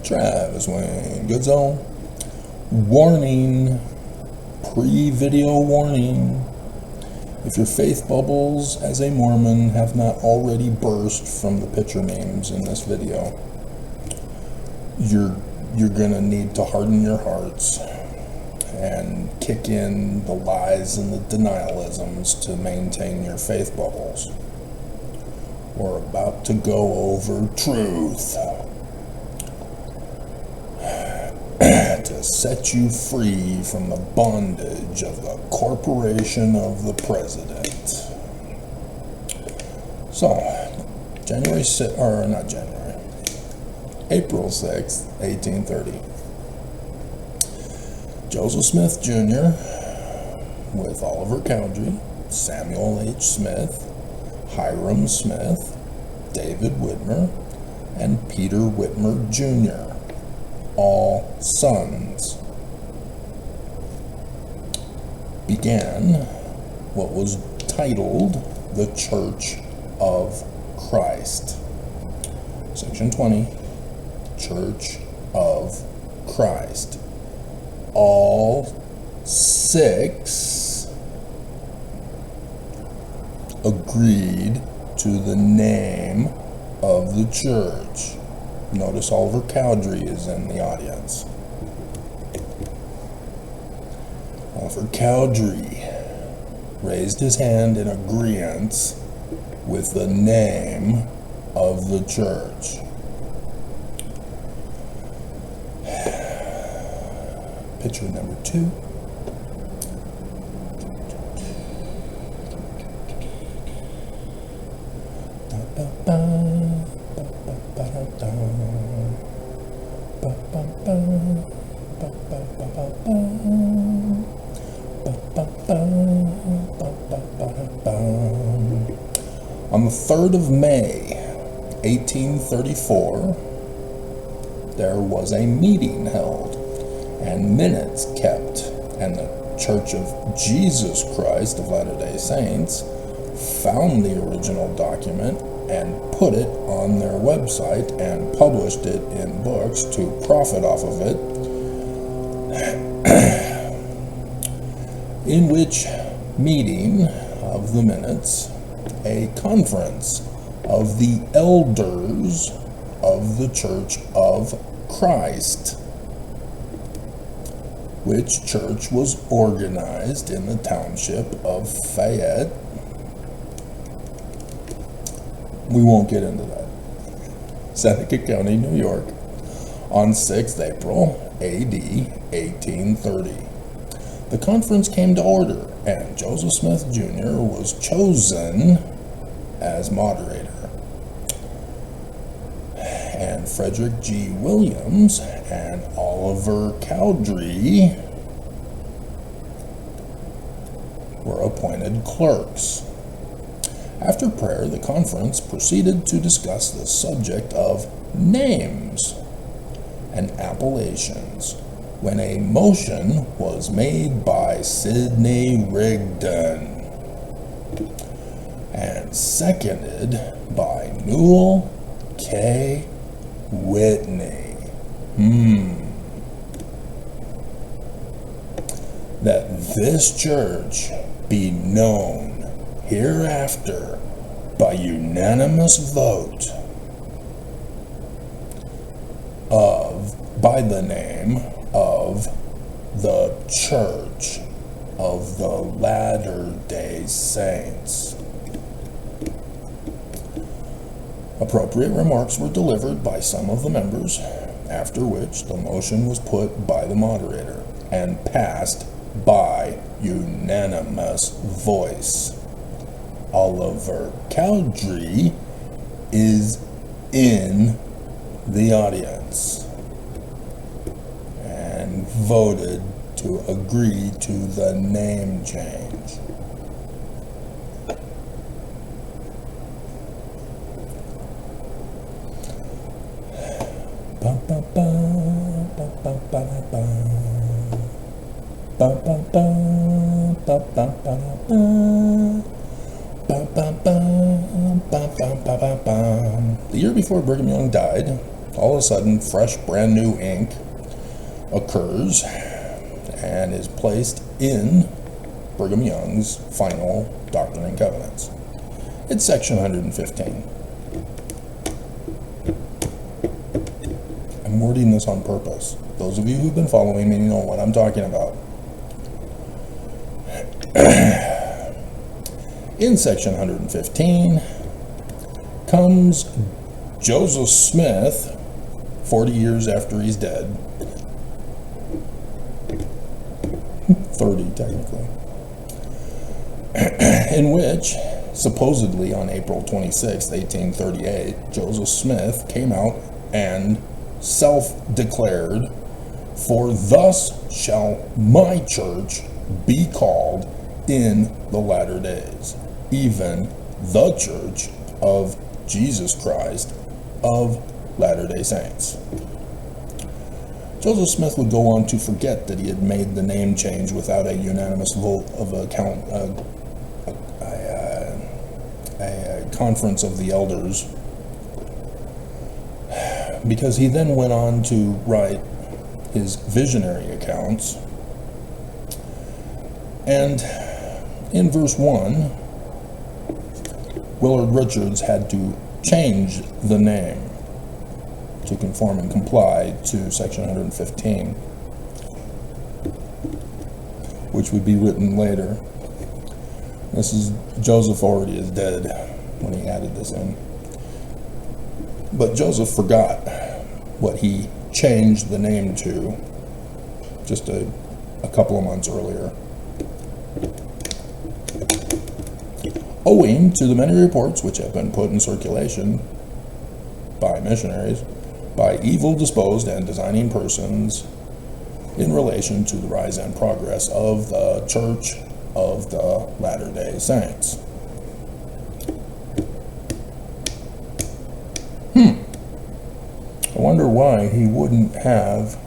Travis Wayne, good zone. Warning, pre-video warning. If your faith bubbles as a Mormon have not already burst from the picture names in this video, you're gonna need to harden your hearts and kick in the lies and the denialisms to maintain your faith bubbles. We're about to go over truth to set you free from the bondage of the corporation of the president. So, April 6th, 1830. Joseph Smith Jr. with Oliver Cowdery, Samuel H. Smith, Hiram Smith, David Whitmer, and Peter Whitmer Jr., all sons, began what was titled the Church of Christ. Section 20, Church of Christ. All 6 agreed to the name of the church. Notice Oliver Cowdery is in the audience. Oliver Cowdery raised his hand in agreement with the name of the church. Picture number 2. On the 3rd of May, 1834, there was a meeting held and minutes kept, and the Church of Jesus Christ of Latter-day Saints found the original document and put it on their website and published it in books to profit off of it, in which meeting of the minutes, a conference of the elders of the Church of Christ, which church was organized in the township of Fayette. We won't get into that. Seneca County, New York, on 6th April, AD 1830. The conference came to order, and Joseph Smith Jr. was chosen as moderator. And Frederick G. Williams and Oliver Cowdery were appointed clerks. After prayer, the conference proceeded to discuss the subject of names and appellations, when a motion was made by Sidney Rigdon and seconded by Newell K. Whitney. That this church be known hereafter by unanimous vote by the name of the Church of the Latter-day Saints. Appropriate remarks were delivered by some of the members, after which the motion was put by the moderator and passed by unanimous voice. Oliver Cowdery is in the audience and voted to agree to the name change. The year before Brigham Young died, all of a sudden, fresh, brand new ink occurs and is placed in Brigham Young's final Doctrine and Covenants. It's section 115. I'm wording this on purpose. Those of you who've been following me know what I'm talking about. In section 115 comes Joseph Smith, 40 years after he's dead. 30 technically. In which, supposedly on April 26, 1838, Joseph Smith came out and self-declared, "For thus shall my church be called in the latter days, even the church of Jesus Christ of Latter-day Saints." Joseph Smith would go on to forget that he had made the name change without a unanimous vote of a conference of the elders, because he then went on to write his visionary accounts. And in verse 1, Willard Richards had to change the name to conform and comply to section 115, which would be written later. This is, Joseph already is dead when he added this in. But Joseph forgot what he changed the name to just a couple of months earlier. Owing to the many reports which have been put in circulation by missionaries, by evil-disposed and designing persons in relation to the rise and progress of the Church of the Latter-day Saints. I wonder why he wouldn't have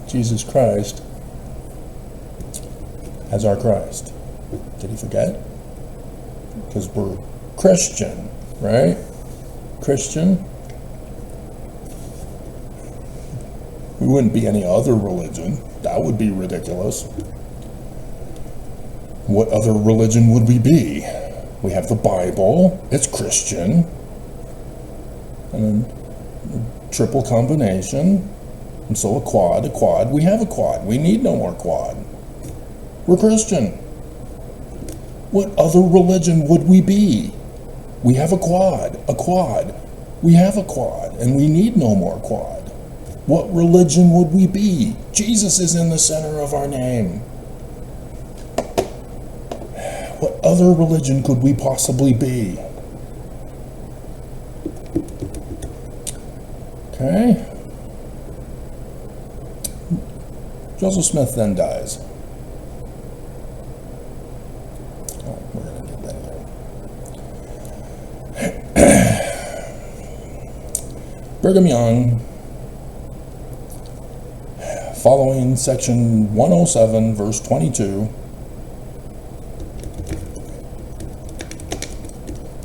Jesus Christ as our Christ. Did he forget? Because we're Christian, right? Christian. We wouldn't be any other religion. That would be ridiculous. What other religion would we be? We have the Bible. It's Christian. And then triple combination. And so a quad. We have a quad. We need no more quad. We're Christian. What other religion would we be? We have a quad. We have a quad, and we need no more quad. What religion would we be? Jesus is in the center of our name. What other religion could we possibly be? Okay. Joseph Smith then dies. Oh, we're going to get that here. Brigham Young, following section 107, verse 22,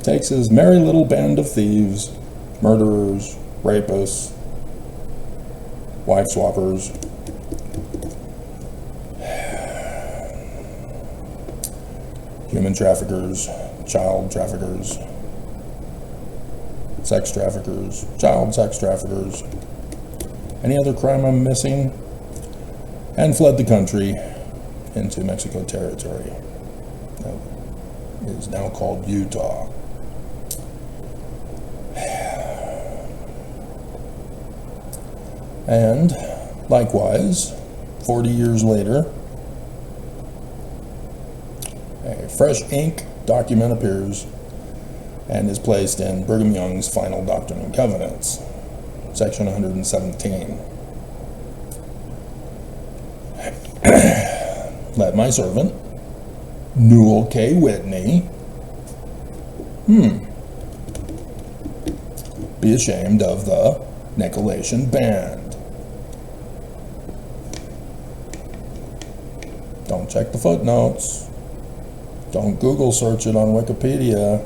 takes his merry little band of thieves, murderers, rapists, wife swappers, human traffickers, child traffickers, sex traffickers, child sex traffickers, any other crime I'm missing, and fled the country into Mexico territory. That is now called Utah. And likewise, 40 years later, a fresh ink document appears and is placed in Brigham Young's Final Doctrine and Covenants, section 117. Let my servant, Newell K. Whitney, be ashamed of the Nicolaitan band. Don't check the footnotes. Don't Google search it on Wikipedia.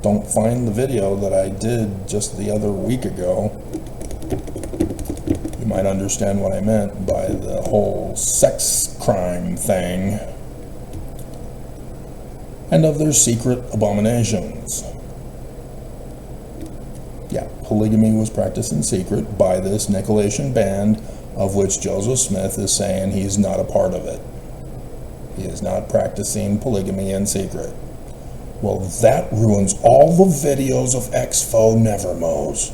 don't find the video that I did just the other week ago, you might understand what I meant by the whole sex crime thing and of their secret abominations. Yeah, polygamy was practiced in secret by this Nicolaitan band, of which Joseph Smith is saying he's not a part of it. He is not practicing polygamy in secret. Well, that ruins all the videos of Exfo Nevermos.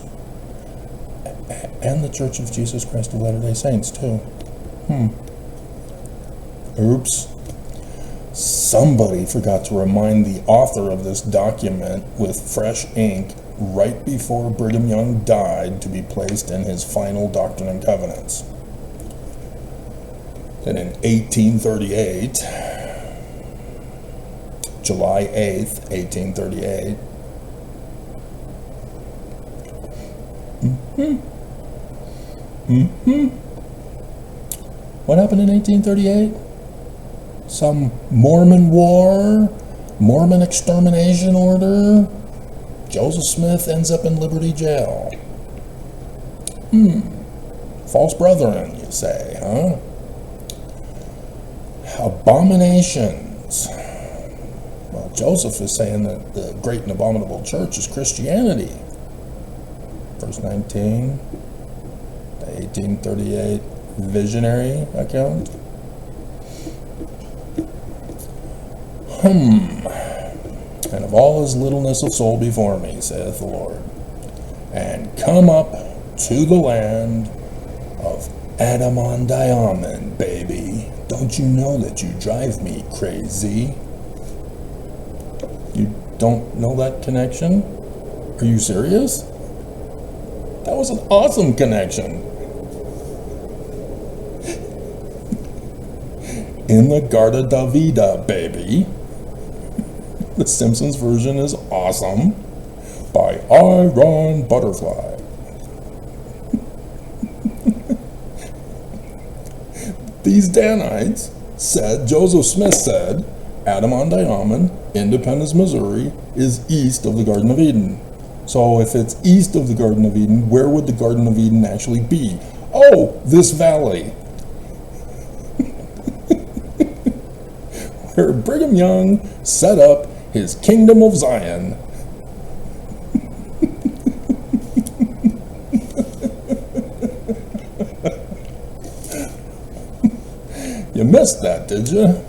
And the Church of Jesus Christ of Latter-day Saints, too. Oops. Somebody forgot to remind the author of this document with fresh ink right before Brigham Young died to be placed in his final Doctrine and Covenants. And in 1838, July 8th, 1838, what happened in 1838? Some Mormon war, Mormon extermination order. Joseph Smith ends up in Liberty Jail. False brethren, you say, huh? Abominations. Well, Joseph is saying that the great and abominable church is Christianity. Verse 19, the 1838 visionary account. And of all his littleness of soul before me, saith the Lord, and come up to the land of Adam-on-Diamond, baby. Don't you know that you drive me crazy? You don't know that connection? Are you serious? That was an awesome connection. In the Garda da Vida, baby. The Simpsons version is awesome by Iron Butterfly. These Danites said, Joseph Smith said, Adam-on-Diamond, Independence, Missouri, is east of the Garden of Eden. So if it's east of the Garden of Eden, where would the Garden of Eden actually be? Oh, this valley. Where Brigham Young set up his kingdom of Zion. You missed that, did you?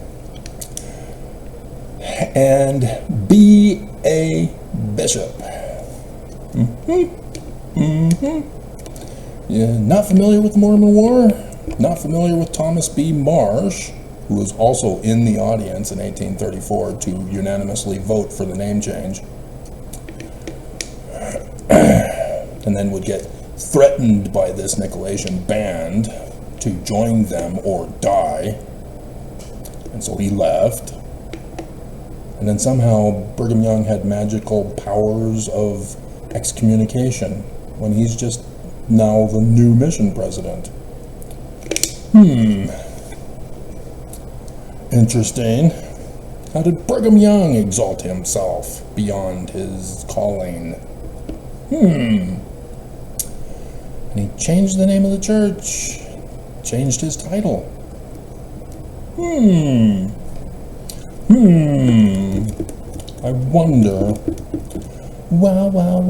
And be a bishop. You're not familiar with the Mormon War? Not familiar with Thomas B. Marsh, who was also in the audience in 1834 to unanimously vote for the name change, and then would get threatened by this Nicolaitan band to join them or die, and so he left. And then somehow Brigham Young had magical powers of excommunication when he's just now the new mission president. Interesting. How did Brigham Young exalt himself beyond his calling? And he changed the name of the church, changed his title. I wonder. Wonder.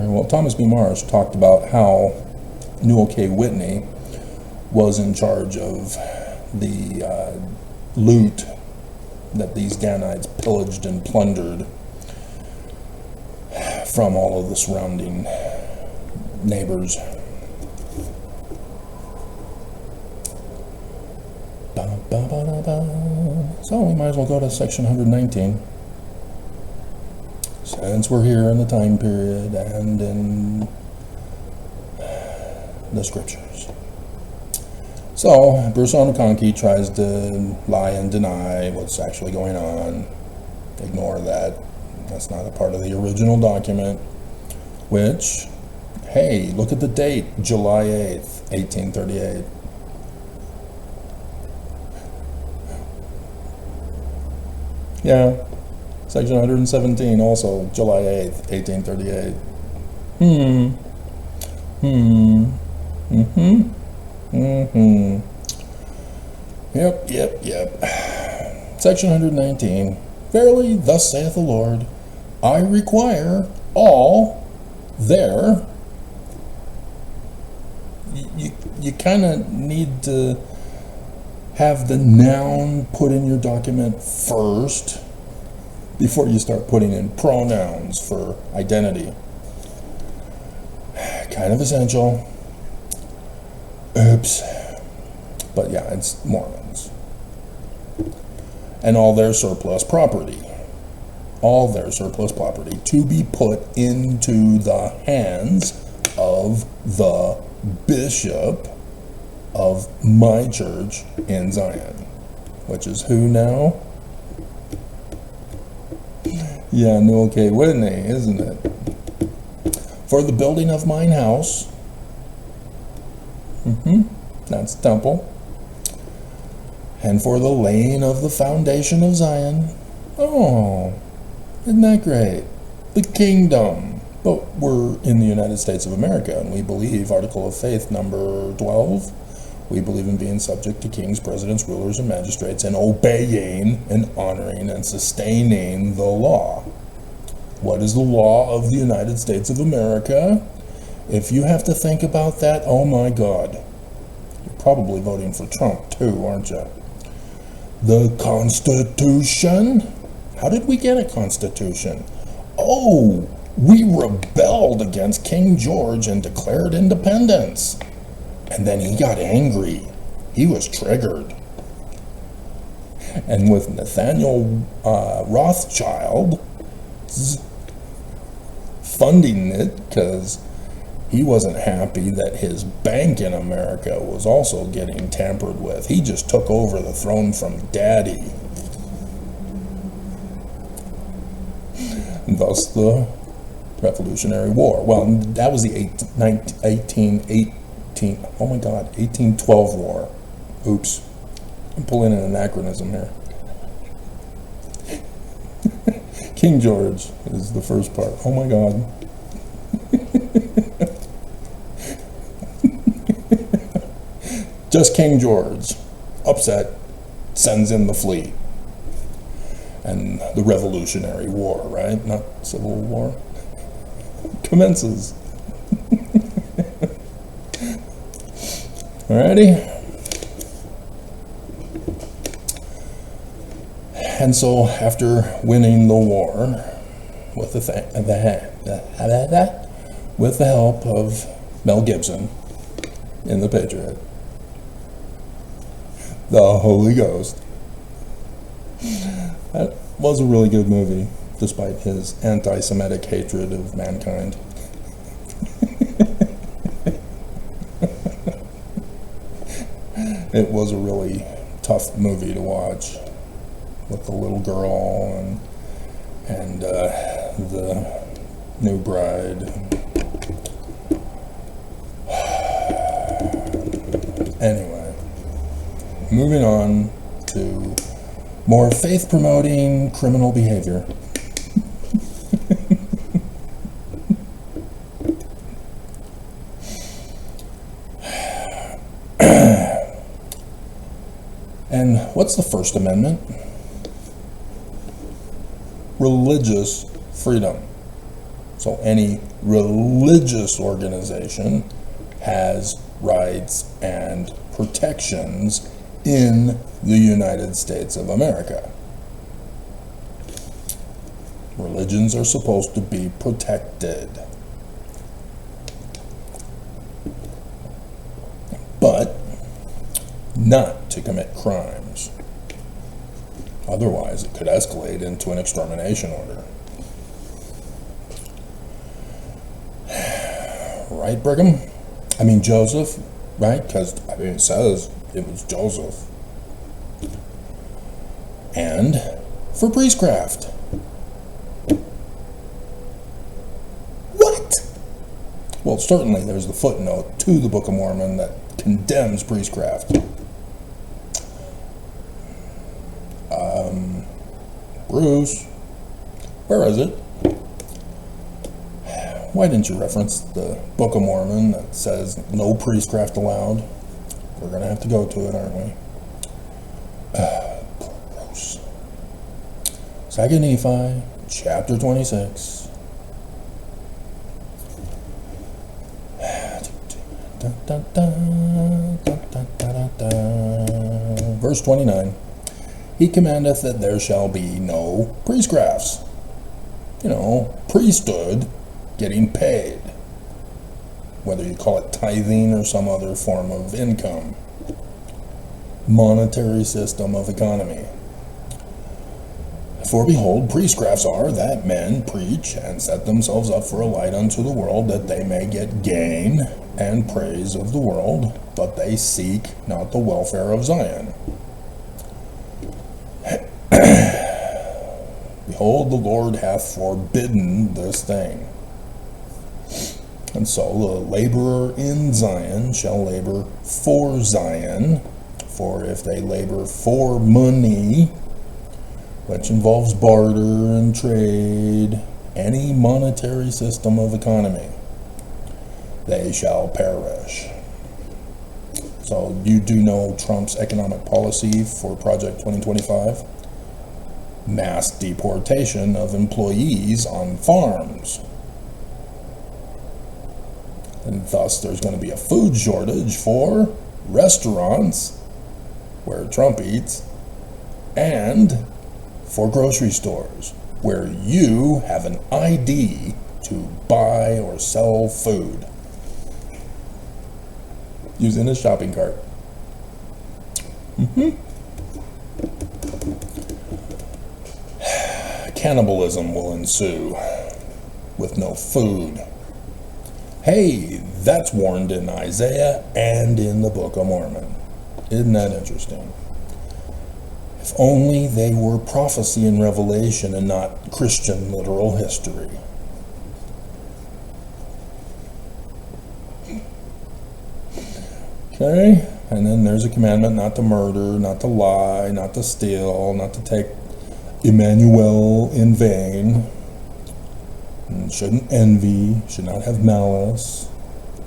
Well, Thomas B. Marsh talked about how Newell K. Whitney was in charge of the loot that these Danites pillaged and plundered from all of the surrounding neighbors. So we might as well go to section 119. Since we're here in the time period and in the scriptures. So, Bruce Onokonki tries to lie and deny what's actually going on. Ignore that. That's not a part of the original document. Which, hey, look at the date, July 8th, 1838. Yeah, Section 117, also July 8th, 1838. Yep. Section 119. Verily, thus saith the Lord, I require all their... You kind of need to have the noun put in your document first before you start putting in pronouns for identity. Kind of essential. Oops. But yeah, it's Mormons. And all their surplus property. All their surplus property to be put into the hands of the bishop of my church in Zion. Which is who now? Yeah, Newell K. Whitney, isn't it? For the building of mine house. That's temple. And for the laying of the foundation of Zion. Oh, isn't that great? The kingdom. But we're in the United States of America, and we believe, Article of Faith number 12, we believe in being subject to kings, presidents, rulers, and magistrates, and obeying and honoring and sustaining the law. What is the law of the United States of America? If you have to think about that, oh my God. You're probably voting for Trump too, aren't you? The Constitution? How did we get a Constitution? Oh, we rebelled against King George and declared independence. And then he got angry. He was triggered. And with Nathaniel Rothschild funding it because he wasn't happy that his bank in America was also getting tampered with. He just took over the throne from Daddy. And thus the Revolutionary War. Well, that was the 1812 war. Oops. I'm pulling an anachronism here. King George is the first part. Oh my God. Just King George, upset, sends in the fleet. And the Revolutionary War, right? Not Civil War. Commences. Alrighty. And so after winning the war with with the help of Mel Gibson in The Patriot, the Holy Ghost, that was a really good movie, despite his anti-Semitic hatred of mankind. It was a really tough movie to watch, with the little girl and the new bride. Anyway, moving on to more faith-promoting criminal behavior. And what's the First Amendment? Religious freedom. So any religious organization has rights and protections in the United States of America. Religions are supposed to be protected. But not to commit crimes. Otherwise, it could escalate into an extermination order. Right, Brigham? I mean, Joseph, right? Because, I mean, it says it was Joseph. And for priestcraft. What? Well, certainly there's the footnote to the Book of Mormon that condemns priestcraft. Bruce, Where is it? Why didn't you reference the Book of Mormon that says no priestcraft allowed? We're going to have to go to it, aren't we? Gross. 2 Nephi, chapter 26. Verse 29. He commandeth that there shall be no priestcrafts. Priesthood getting paid. Whether you call it tithing or some other form of income. Monetary system of economy. For behold, priestcrafts are that men preach and set themselves up for a light unto the world, that they may get gain and praise of the world, but they seek not the welfare of Zion. Behold, the Lord hath forbidden this thing. And so the laborer in Zion shall labor for Zion, for if they labor for money, which involves barter and trade, any monetary system of economy, they shall perish. So you do know Trump's economic policy for Project 2025? Mass deportation of employees on farms. And thus there's going to be a food shortage for restaurants where Trump eats, and for grocery stores where you have an ID to buy or sell food using a shopping cart. Cannibalism will ensue with no food. Hey, that's warned in Isaiah and in the Book of Mormon. Isn't that interesting? If only they were prophecy and revelation and not Christian literal history. Okay, and then there's a commandment not to murder, not to lie, not to steal, not to take Emmanuel in vain. And shouldn't envy, should not have malice,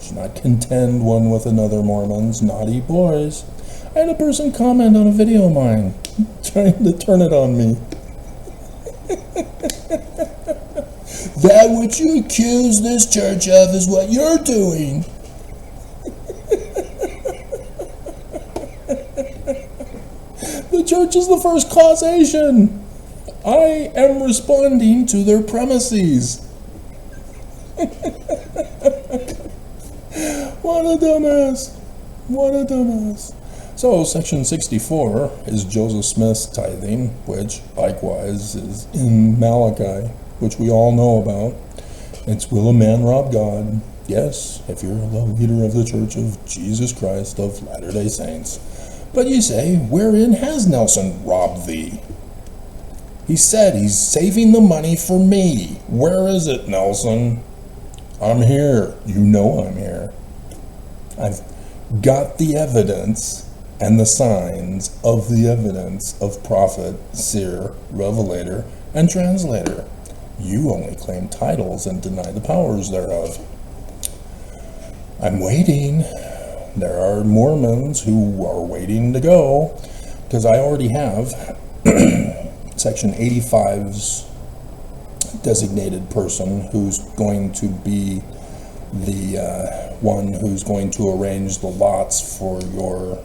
should not contend one with another, Mormons, naughty boys. I had a person comment on a video of mine, trying to turn it on me. That which you accuse this church of is what you're doing. The church is the first causation. I am responding to their premises. What a dumbass. What a dumbass. So, section 64 is Joseph Smith's tithing, which likewise is in Malachi, which we all know about. It's, will a man rob God? Yes, if you're the leader of the Church of Jesus Christ of Latter-day Saints. But you say, wherein has Nelson robbed thee? He said he's saving the money for me. Where is it, Nelson? I'm here. You know I'm here. I've got the evidence and the signs of the evidence of Prophet, Seer, Revelator, and Translator. You only claim titles and deny the powers thereof. I'm waiting. There are Mormons who are waiting to go, because I already have Section 85's designated person who's going to be the one who's going to arrange the lots for your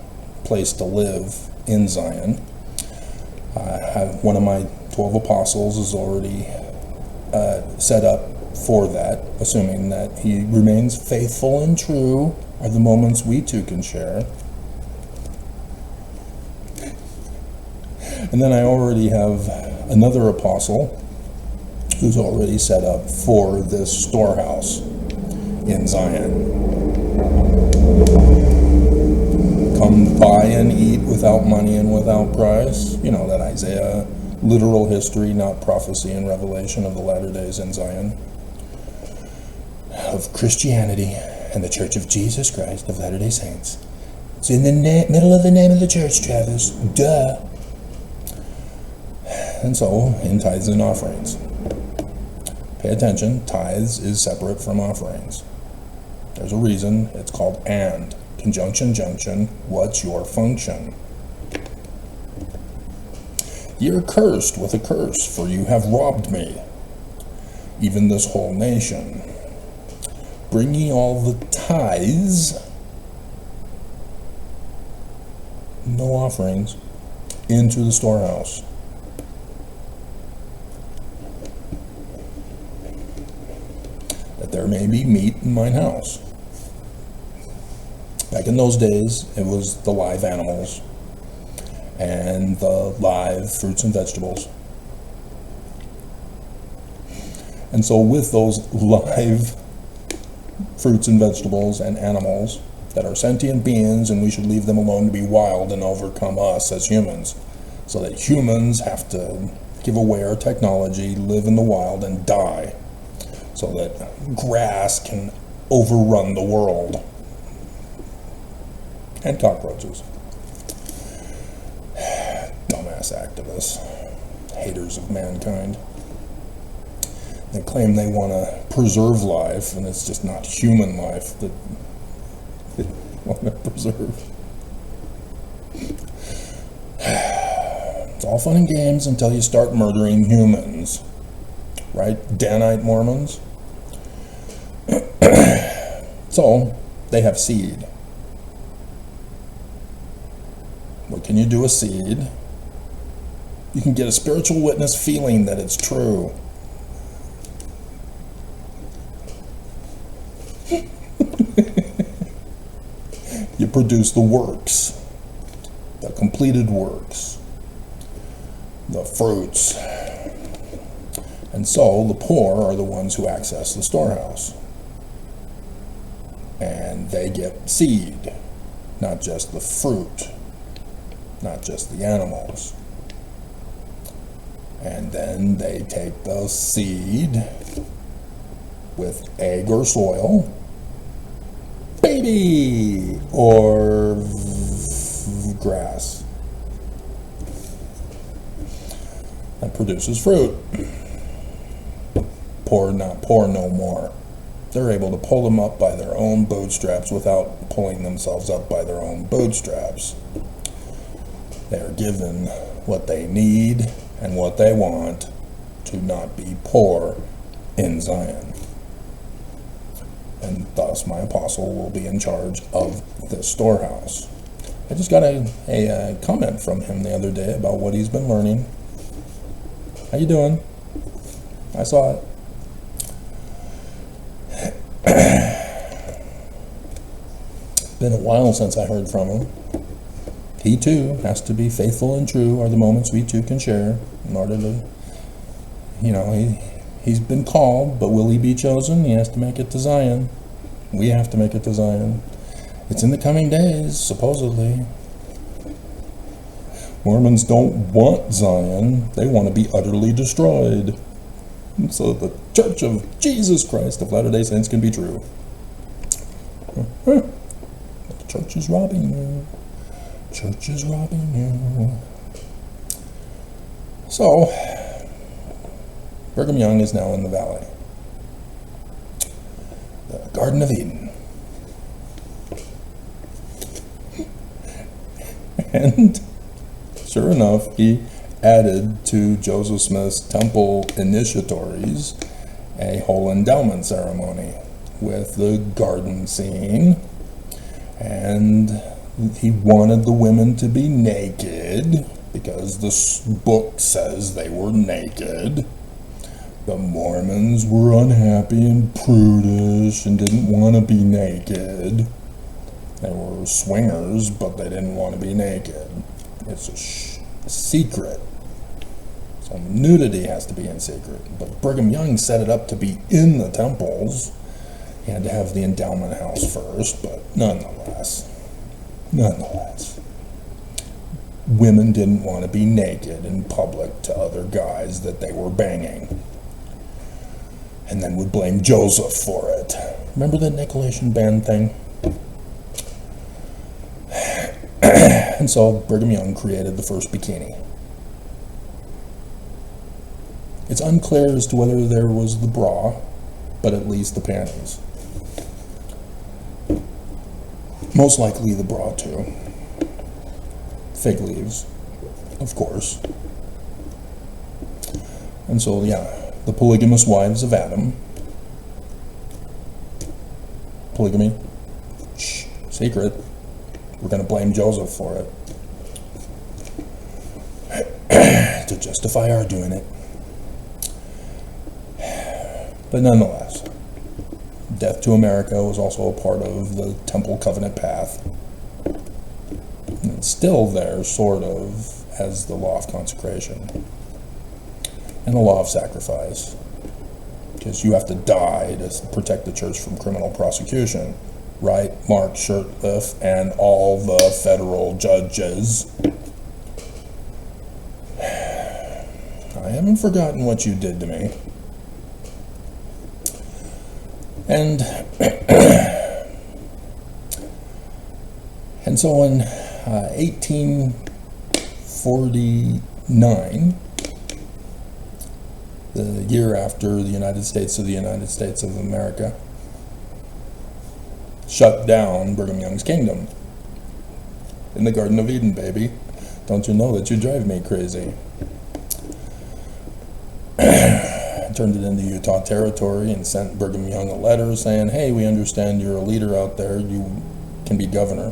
place to live in Zion. I have one of my 12 apostles is already set up for that, assuming that he remains faithful and true, are the moments we too can share. And then I already have another apostle who's already set up for this storehouse in Zion. Come buy and eat without money and without price. You know that Isaiah, literal history, not prophecy and revelation of the latter days in Zion. Of Christianity and the Church of Jesus Christ of Latter-day Saints. It's in the middle of the name of the church, Travis. Duh. And so, in tithes and offerings. Pay attention, tithes is separate from offerings. There's a reason it's called and. Conjunction, junction, what's your function? You're cursed with a curse, for you have robbed me, even this whole nation. Bring ye all the tithes, no offerings, into the storehouse. That there may be meat in mine house. Back in those days, it was the live animals and the live fruits and vegetables. And so with those live fruits and vegetables and animals that are sentient beings, and we should leave them alone to be wild and overcome us as humans, so that humans have to give away our technology, live in the wild, and die, so that grass can overrun the world. And cockroaches. Dumbass activists, haters of mankind. They claim they want to preserve life, and it's just not human life that they want to preserve. It's all fun and games until you start murdering humans. Right? Danite Mormons? So, they have seed. What can you do with seed? You can get a spiritual witness feeling that it's true. You produce the works, the completed works, the fruits. And so the poor are the ones who access the storehouse. And they get seed, not just the fruit, not just the animals. And then they take the seed with egg or soil, baby, or grass, that produces fruit. Poor, not poor no more. They're able to pull them up by their own bootstraps without pulling themselves up by their own bootstraps. They are given what they need and what they want to not be poor in Zion. And thus my apostle will be in charge of this storehouse. I just got a comment from him the other day about what he's been learning. How you doing? I saw it. Been a while since I heard from him. He too has to be faithful and true, are the moments we too can share in order to, he's been called, but will he be chosen? He has to make it to Zion. We have to make it to Zion. It's in the coming days, supposedly. Mormons don't want Zion. They want to be utterly destroyed. And so the Church of Jesus Christ of Latter-day Saints can be true. The church is robbing you. Church is robbing you. So, Brigham Young is now in the valley. The Garden of Eden. And sure enough, he added to Joseph Smith's temple initiatories a whole endowment ceremony with the garden scene. And he wanted the women to be naked because this book says they were naked. The Mormons were unhappy and prudish and didn't want to be naked. They were swingers, but they didn't want to be naked. It's a secret. So nudity has to be in secret. But Brigham Young set it up to be in the temples. He had to have the endowment house first, but nonetheless, women didn't want to be naked in public to other guys that they were banging, and then would blame Joseph for it. Remember that Nicolaitan band thing? And so Brigham Young created the first bikini. It's unclear as to whether there was the bra, but at least the panties. Most likely the bra too. Fig leaves, of course. And so, yeah, the polygamous wives of Adam. Polygamy. Shh, secret. We're going to blame Joseph for it. To justify our doing it. But nonetheless, death to America was also a part of the Temple Covenant path. And it's still there, sort of, as the law of consecration. And the law of sacrifice. Because you have to die to protect the church from criminal prosecution. Right, Mark Shurtleff and all the federal judges. I haven't forgotten what you did to me. And so in 1849, the year after the United States of America shut down Brigham Young's kingdom in the Garden of Eden, baby. Don't you know that you drive me crazy? Turned it into Utah territory and sent Brigham Young a letter saying, hey, we understand you're a leader out there, you can be governor.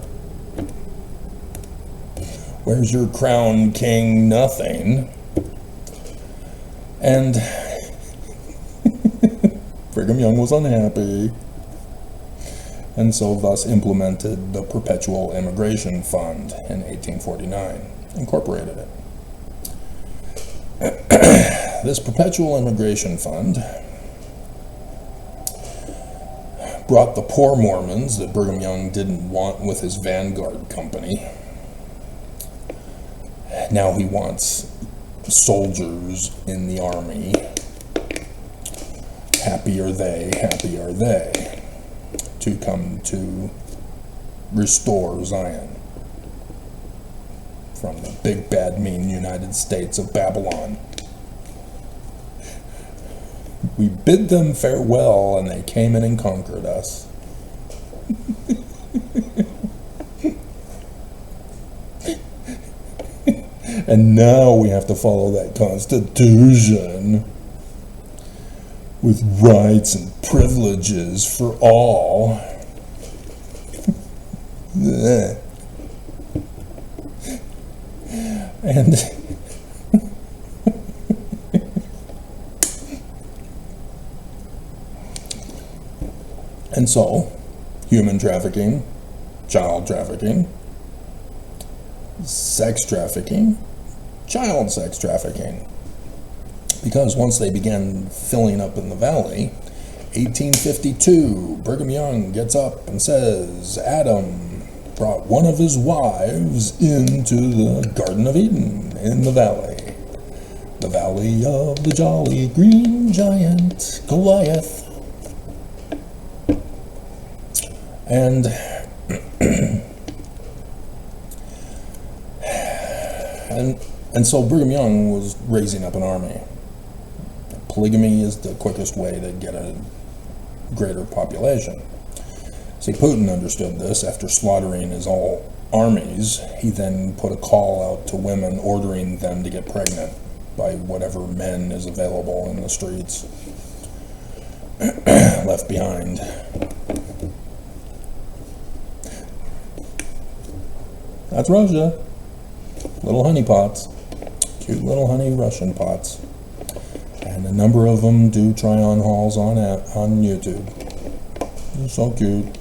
Where's your crown, king? Nothing. And Brigham Young was unhappy, and so thus implemented the Perpetual Immigration Fund in 1849, incorporated it. This Perpetual Immigration Fund brought the poor Mormons that Brigham Young didn't want with his Vanguard company. Now he wants soldiers in the army. Happy are they, to come to restore Zion from the big bad mean United States of Babylon. We bid them farewell, and they came in and conquered us. And now we have to follow that Constitution with rights and privileges for all. And so, human trafficking, child trafficking, sex trafficking, child sex trafficking. Because once they began filling up in the valley, 1852, Brigham Young gets up and says, Adam brought one of his wives into the Garden of Eden in the valley of the jolly green giant Goliath. And so Brigham Young was raising up an army. Polygamy is the quickest way to get a greater population. See, Putin understood this. After slaughtering his all armies, he then put a call out to women ordering them to get pregnant by whatever men is available in the streets left behind. That's Russia. Little honey pots. Cute little honey Russian pots. And a number of them do try-on hauls on YouTube. They're so cute.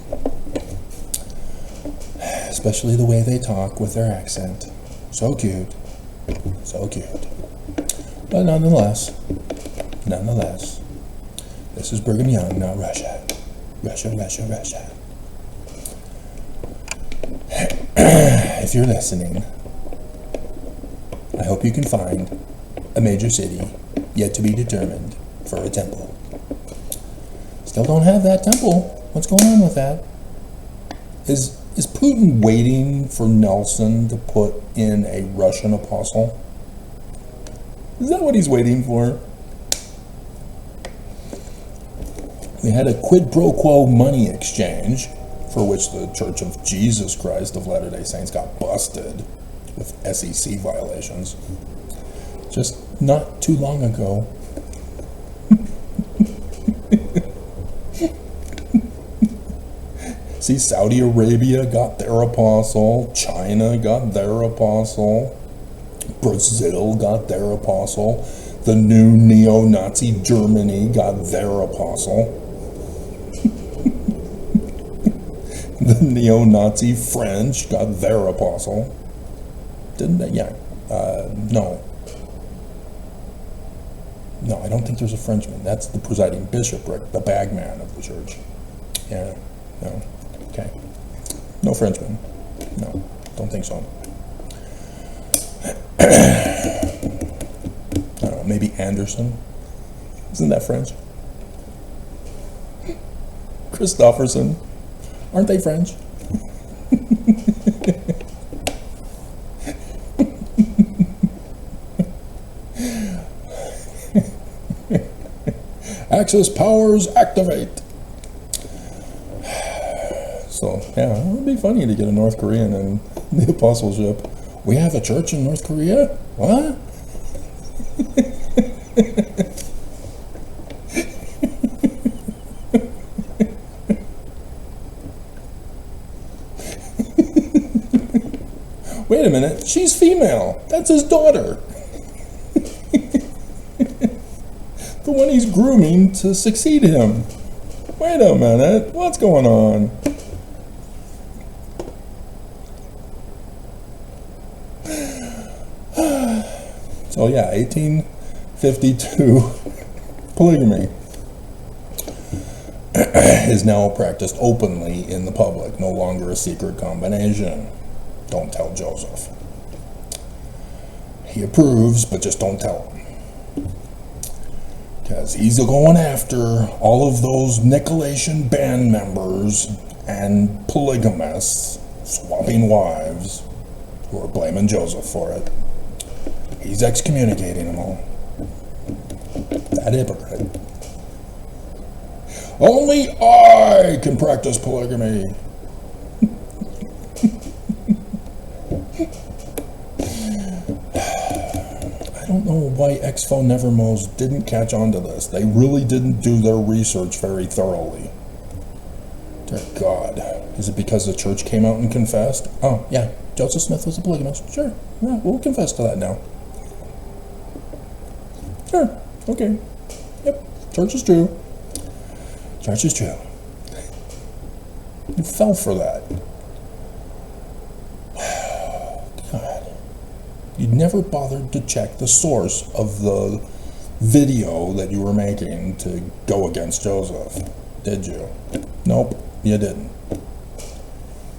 Especially the way they talk with their accent. So cute. So cute. But nonetheless, this is Brigham Young, not Russia. Russia. If you're listening, I hope you can find a major city yet to be determined for a temple. Still don't have that temple. What's going on with that? Is Putin waiting for Nelson to put in a Russian apostle? Is that what he's waiting for? We had a quid pro quo money exchange for which the Church of Jesus Christ of Latter-day Saints got busted with SEC violations just not too long ago. See, Saudi Arabia got their apostle, China got their apostle, Brazil got their apostle, the new neo-Nazi Germany got their apostle, the neo-Nazi French got their apostle. Didn't they? Yeah. No. No, I don't think there's a Frenchman. That's the presiding bishopric, the bagman of the church. Yeah. No. Okay. No Frenchman. No. Don't think so. I don't know. Maybe Anderson. Isn't that French? Christofferson. Aren't they French? Axis powers activate. So, yeah, it would be funny to get a North Korean in the apostleship. We have a church in North Korea? What? Wait a minute, she's female. That's his daughter. The one he's grooming to succeed him. Wait a minute, what's going on? So yeah, 1852, polygamy is now practiced openly in the public, no longer a secret combination. Don't tell Joseph. He approves, but just don't tell him. Because he's going after all of those Nicolaitan band members and polygamists swapping wives who are blaming Joseph for it. He's excommunicating them all. That hypocrite. Only I can practice polygamy. I don't know why Expo Nevermos didn't catch on to this. They really didn't do their research very thoroughly. Dear God. Is it because the church came out and confessed? Oh, yeah, Joseph Smith was a polygamist. Sure, yeah, we'll confess to that now. Sure, okay. Yep, church is true. Church is true. You fell for that. God. You never bothered to check the source of the video that you were making to go against Joseph, did you? Nope, you didn't.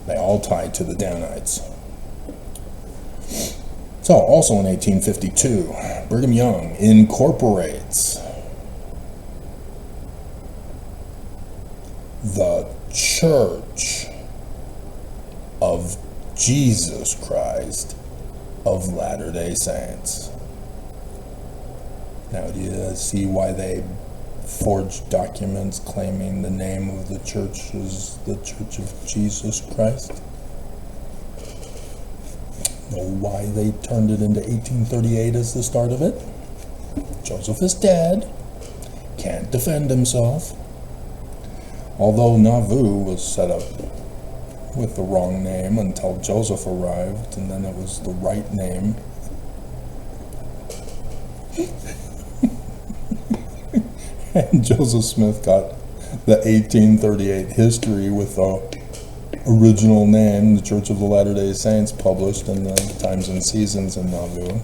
They all tied to the Danites. So, also in 1852, Brigham Young incorporates the Church of Jesus Christ of Latter-day Saints. Now, do you see why they forged documents claiming the name of the church is the Church of Jesus Christ? Know why they turned it into 1838 as the start of it? Joseph is dead, can't defend himself. Although Nauvoo was set up with the wrong name until Joseph arrived, and then it was the right name. And Joseph Smith got the 1838 history with the original name, the Church of the Latter-day Saints, published in the Times and Seasons in Nauvoo.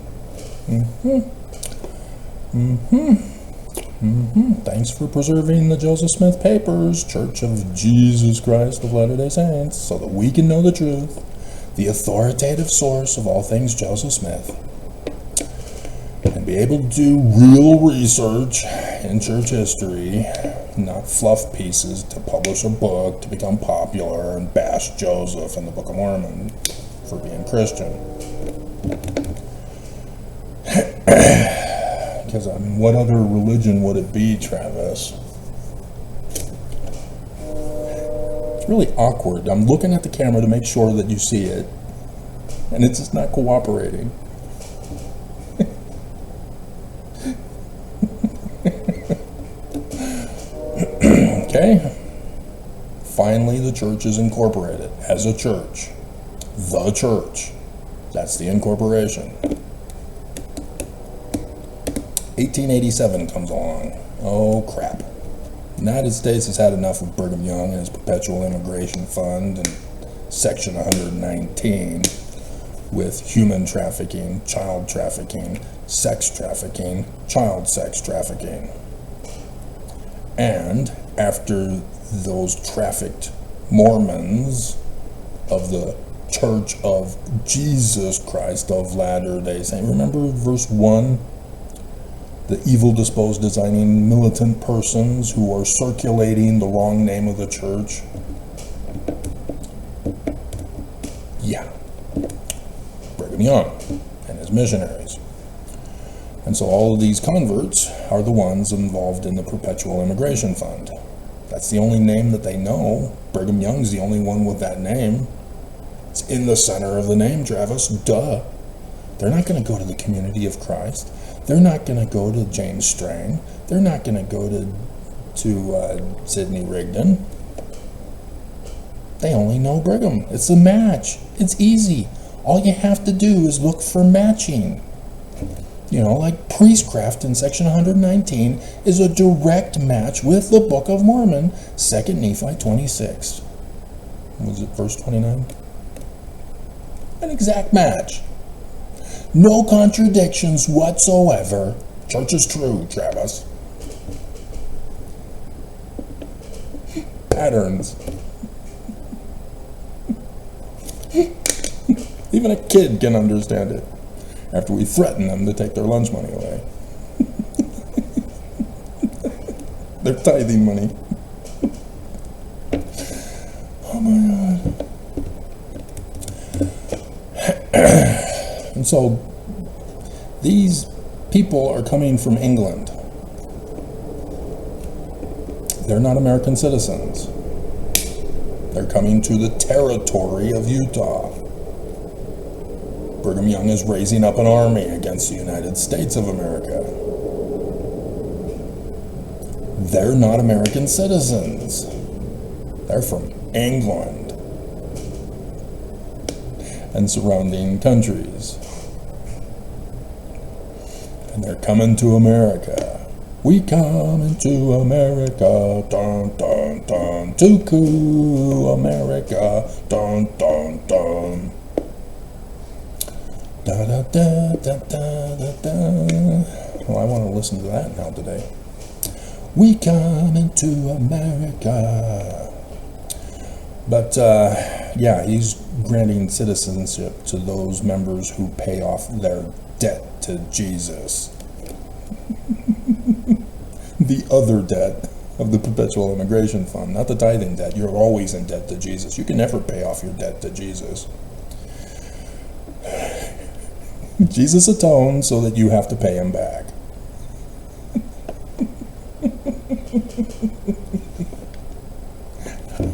Thanks for preserving the Joseph Smith papers, Church of Jesus Christ of Latter-day Saints, so that we can know the truth, the authoritative source of all things Joseph Smith, and be able to do real research in church history, not fluff pieces to publish a book to become popular and bash Joseph and the Book of Mormon for being Christian. Because, I mean, what other religion would it be, Travis? It's really awkward. I'm looking at the camera to make sure that you see it, and it's just not cooperating. Okay. Finally, the church is incorporated as a church. The church. That's the incorporation. 1887 comes along. Oh, crap. The United States has had enough of Brigham Young and his perpetual immigration fund and Section 119 with human trafficking, child trafficking, sex trafficking, child sex trafficking. And after those trafficked Mormons of the Church of Jesus Christ of Latter-day Saints, remember verse 1? The evil disposed, designing, militant persons who are circulating the wrong name of the church. Yeah. Brigham Young and his missionaries. And so all of these converts are the ones involved in the Perpetual Immigration Fund. That's the only name that they know. Brigham Young's the only one with that name. It's in the center of the name, Travis. Duh. They're not going to go to the Community of Christ. They're not going to go to James Strang. They're not going to go to Sidney Rigdon. They only know Brigham. It's a match. It's easy. All you have to do is look for matching. You know, like priestcraft in section 119 is a direct match with the Book of Mormon, 2 Nephi 26. Was it verse 29? An exact match. No contradictions whatsoever. Church is true, Travis. Patterns. Even a kid can understand it after we threaten them to take their lunch money away. Their tithing money. Oh my God. And so these people are coming from England. They're not American citizens. They're coming to the territory of Utah. Brigham Young is raising up an army against the United States of America. They're not American citizens. They're from England and surrounding countries. And they're coming to America. We come into America, dun dun dun, to cool America, dun dun dun. Da da da da da da da. Well, I want to listen to that now today. We come into America. But yeah, he's granting citizenship to those members who pay off their debt to Jesus. The other debt of the Perpetual Immigration Fund, not the tithing debt. You're always in debt to Jesus. You can never pay off your debt to Jesus. Jesus atones so that you have to pay him back.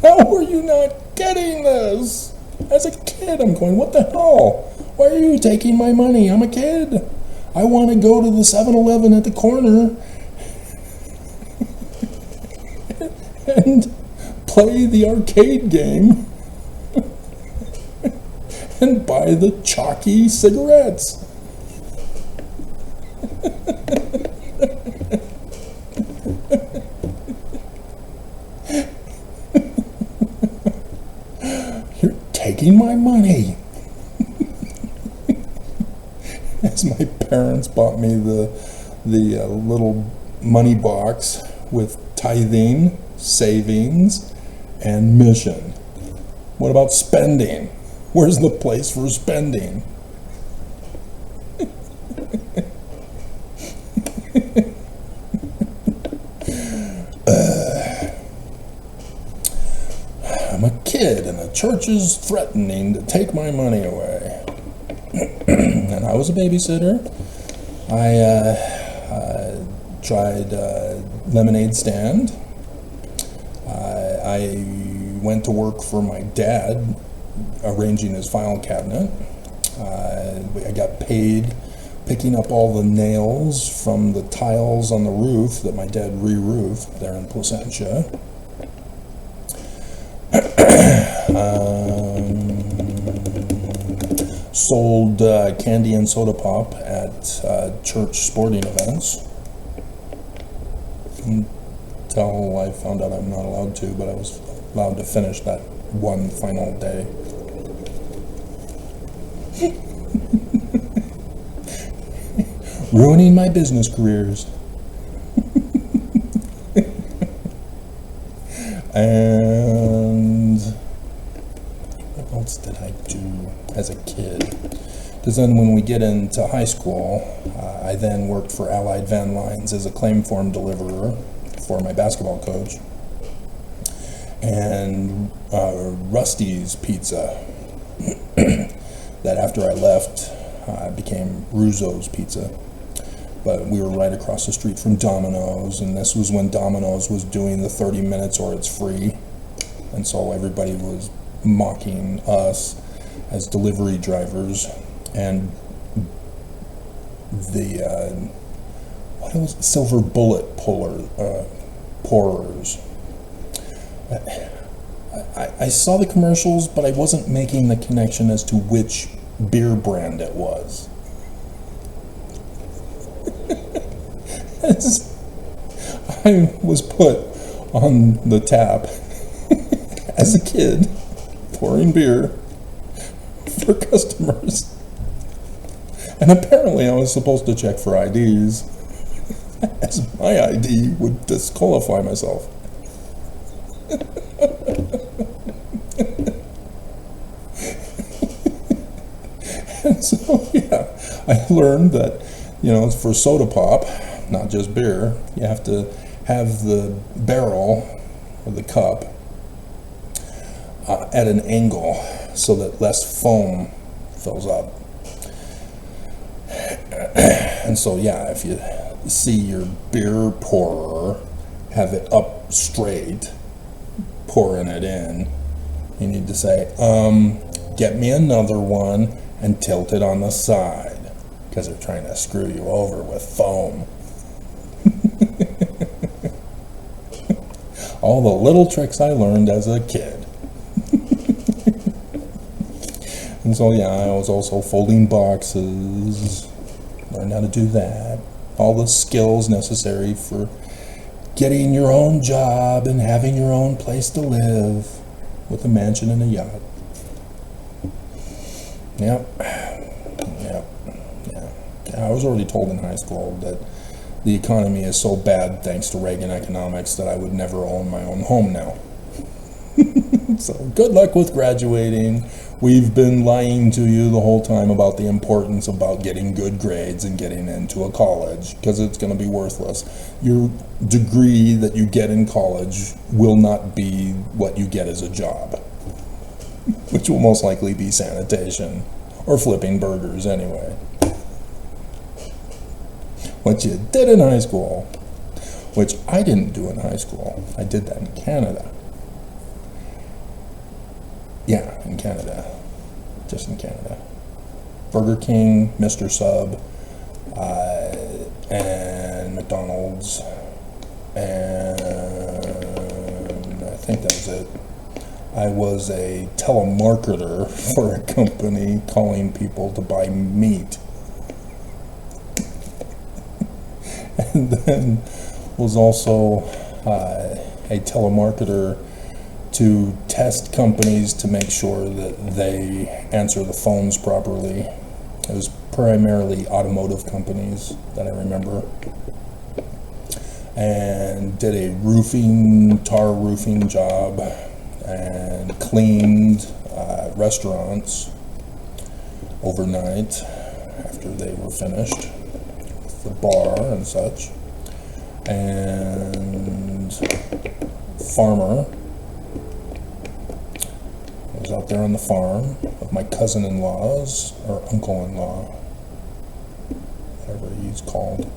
How are you not getting this? As a kid, I'm going, what the hell? Why are you taking my money? I'm a kid. I want to go to the 7-Eleven at the corner and play the arcade game and buy the chalky cigarettes. You're taking my money. As my parents bought me the little money box with tithing, savings, and mission. What about spending? Where's the place for spending? I'm a kid and the church is threatening to take my money away. And I was a babysitter. I tried lemonade stand. I went to work for my dad, arranging his file cabinet. I got paid picking up all the nails from the tiles on the roof that my dad re-roofed there in Placentia. Sold candy and soda pop at church sporting events until I found out I'm not allowed to, but I was allowed to finish that one final day. Ruining my business careers. And what else did I do as a kid? Because then when we get into high school, I then worked for Allied Van Lines as a claim form deliverer for my basketball coach. And Rusty's Pizza, that after I left became Ruzzo's Pizza. But we were right across the street from Domino's, and this was when Domino's was doing the 30 minutes or it's free. And so everybody was mocking us as delivery drivers, and the what was it? Silver bullet pourers. I saw the commercials, but I wasn't making the connection as to which beer brand it was. I was put on the tap as a kid, pouring beer for customers. And apparently I was supposed to check for IDs, as my ID would disqualify myself. And so, yeah, I learned that, for soda pop, not just beer, you have to have the barrel or the cup at an angle so that less foam fills up. And so, yeah, if you see your beer pourer have it up straight, pouring it in, you need to say, get me another one and tilt it on the side, because they're trying to screw you over with foam. All the little tricks I learned as a kid. And so, yeah, I was also folding boxes, learned how to do that. All the skills necessary for getting your own job and having your own place to live with a mansion and a yacht. Yep. I was already told in high school that the economy is so bad thanks to Reagan economics that I would never own my own home now. So good luck with graduating. We've been lying to you the whole time about the importance about getting good grades and getting into a college, because it's going to be worthless. Your degree that you get in college will not be what you get as a job, which will most likely be sanitation or flipping burgers anyway. What you did in high school, which I didn't do in high school. I did that in Canada. Yeah, in Canada. Just in Canada. Burger King, Mr. Sub, and McDonald's, and I think that was it. I was a telemarketer for a company calling people to buy meat. And then was also a telemarketer to test companies to make sure that they answer the phones properly. It was primarily automotive companies that I remember. And did a tar roofing job and cleaned restaurants overnight after they were finished, the bar and such. And farmer. I was out there on the farm with my cousin-in-laws, or uncle-in-law, whatever he's called.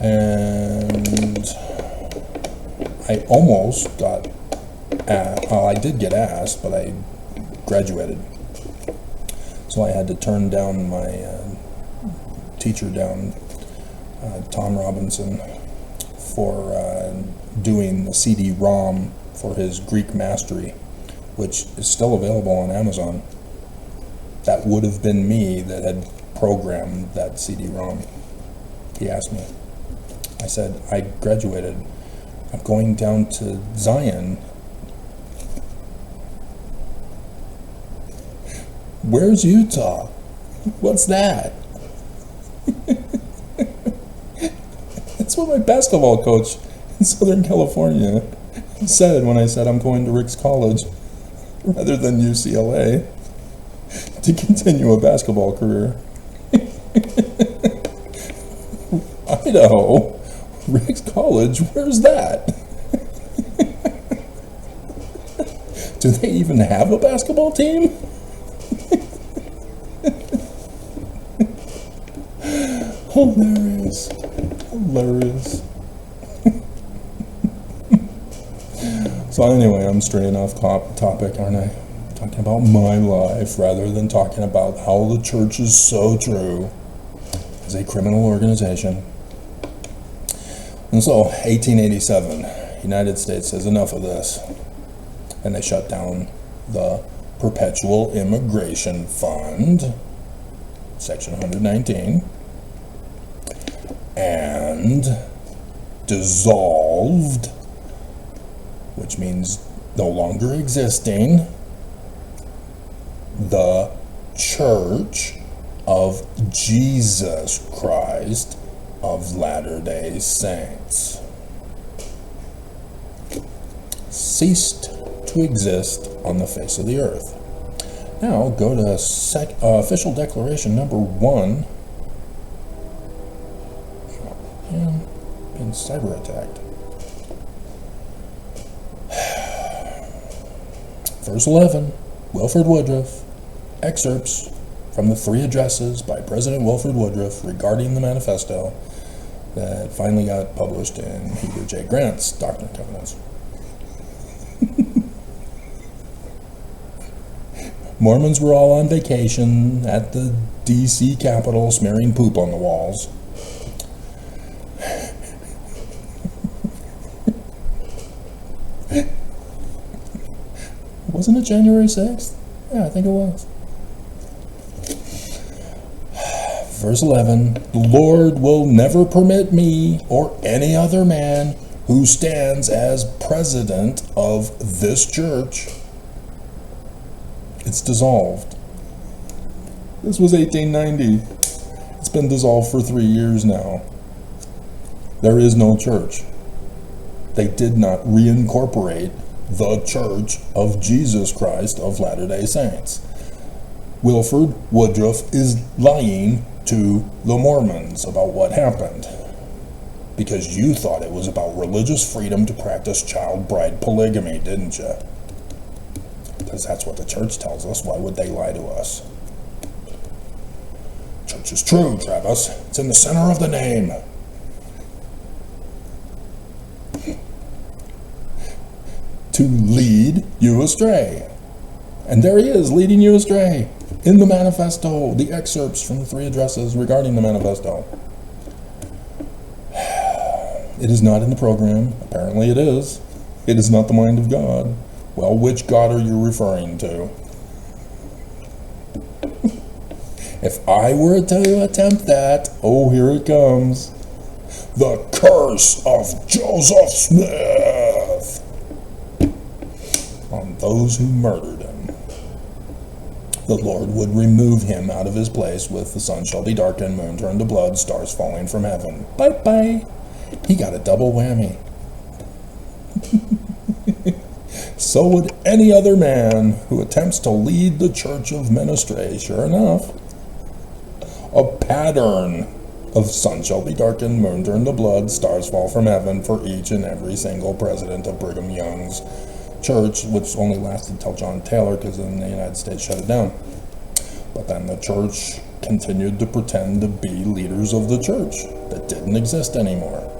And I almost got I did get asked, but I graduated. So I had to turn down my teacher down, Tom Robinson, for doing the CD-ROM for his Greek Mastery, which is still available on Amazon. That would have been me that had programmed that CD-ROM. He asked me. I said, I graduated. I'm going down to Zion. Where's Utah? What's that? That's what my basketball coach in Southern California said when I said I'm going to Rick's College rather than UCLA to continue a basketball career. Idaho? Rick's College? Where's that? Do they even have a basketball team? Hilarious. Hilarious. So anyway, I'm straying off topic, aren't I? Talking about my life rather than talking about how the church is so true as a criminal organization. And so, 1887, United States says enough of this. And they shut down the Perpetual Immigration Fund, Section 119, and dissolved, which means no longer existing, the Church of Jesus Christ of Latter-day Saints. Ceased to exist on the face of the earth. Now go to official declaration number 1. Been cyber attacked. Verse 11, Wilford Woodruff, excerpts from the 3 addresses by President Wilford Woodruff regarding the manifesto that finally got published in Heber J. Grant's Doctrine and Covenants. Mormons were all on vacation at the D.C. Capitol smearing poop on the walls. Wasn't it January 6th? Yeah, I think it was. Verse 11, the Lord will never permit me or any other man who stands as president of this church. It's dissolved. This was 1890. It's been dissolved for 3 years now. There is no church. They did not reincorporate the Church of Jesus Christ of Latter-day Saints. Wilford Woodruff is lying to the Mormons about what happened, because you thought it was about religious freedom to practice child bride polygamy, didn't you? Because that's what the church tells us. Why would they lie to us? Church is true, Travis. It's in the center of the name. To lead you astray. And there he is, leading you astray. In the manifesto, the excerpts from the 3 addresses regarding the manifesto. It is not in the program. Apparently it is. It is not the mind of God. Well, which God are you referring to? If I were to attempt that, oh, here it comes. The curse of Joseph Smith on those who murdered him. The Lord would remove him out of his place with the sun shall be darkened, moon turned to blood, stars falling from heaven. Bye-bye. He got a double whammy. So would any other man who attempts to lead the church of ministry. Sure enough, a pattern of sun shall be darkened, moon turned to blood, stars fall from heaven for each and every single president of Brigham Young's church, which only lasted till John Taylor, because then the United States shut it down. But then the church continued to pretend to be leaders of the church that didn't exist anymore.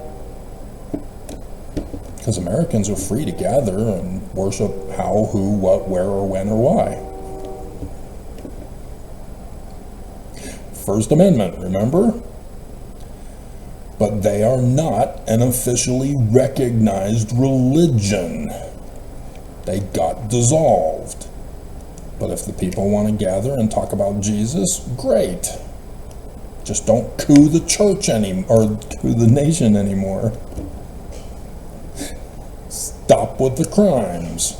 Because Americans are free to gather and worship how, who, what, where, or when, or why. First Amendment, remember? But they are not an officially recognized religion. They got dissolved. But if the people want to gather and talk about Jesus, great. Just don't coup the church or coup the nation anymore. Stop with the crimes.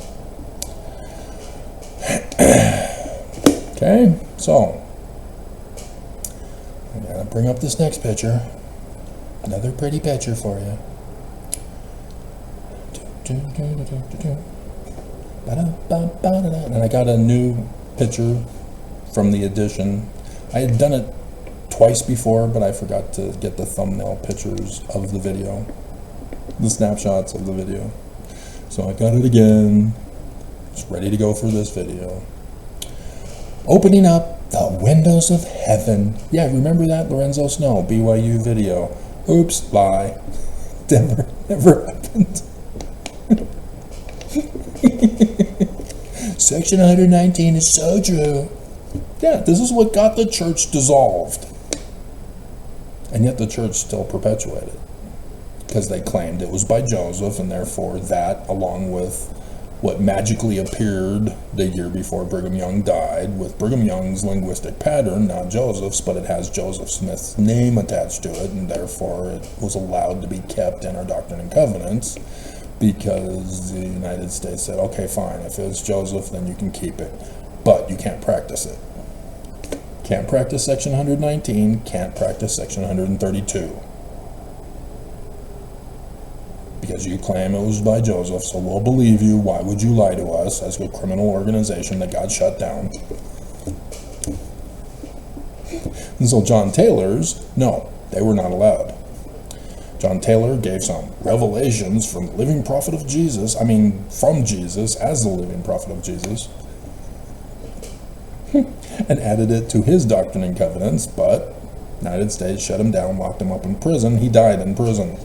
Okay, so I'm gonna bring up this next picture. Another pretty picture for you. And I got a new picture from the edition. I had done it twice before, but I forgot to get the thumbnail pictures of the video, the snapshots of the video. So I got it again. It's ready to go for this video. Opening up the windows of heaven. Yeah, remember that Lorenzo Snow BYU video? Oops, lie. Never happened. Section 119 is so true. Yeah, this is what got the church dissolved. And yet the church still perpetuated. Because they claimed it was by Joseph, and therefore that, along with what magically appeared the year before Brigham Young died, with Brigham Young's linguistic pattern, not Joseph's, but it has Joseph Smith's name attached to it, and therefore it was allowed to be kept in our Doctrine and Covenants, because the United States said, okay, fine, if it's Joseph, then you can keep it, but you can't practice it. Can't practice Section 119, can't practice Section 132. Because you claim it was by Joseph, so we'll believe you. Why would you lie to us as a criminal organization that got shut down? And so John Taylor's, no, they were not allowed. John Taylor gave some revelations from the living prophet of Jesus, from Jesus as the living prophet of Jesus, and added it to his Doctrine and Covenants, but the United States shut him down, locked him up in prison. He died in prison.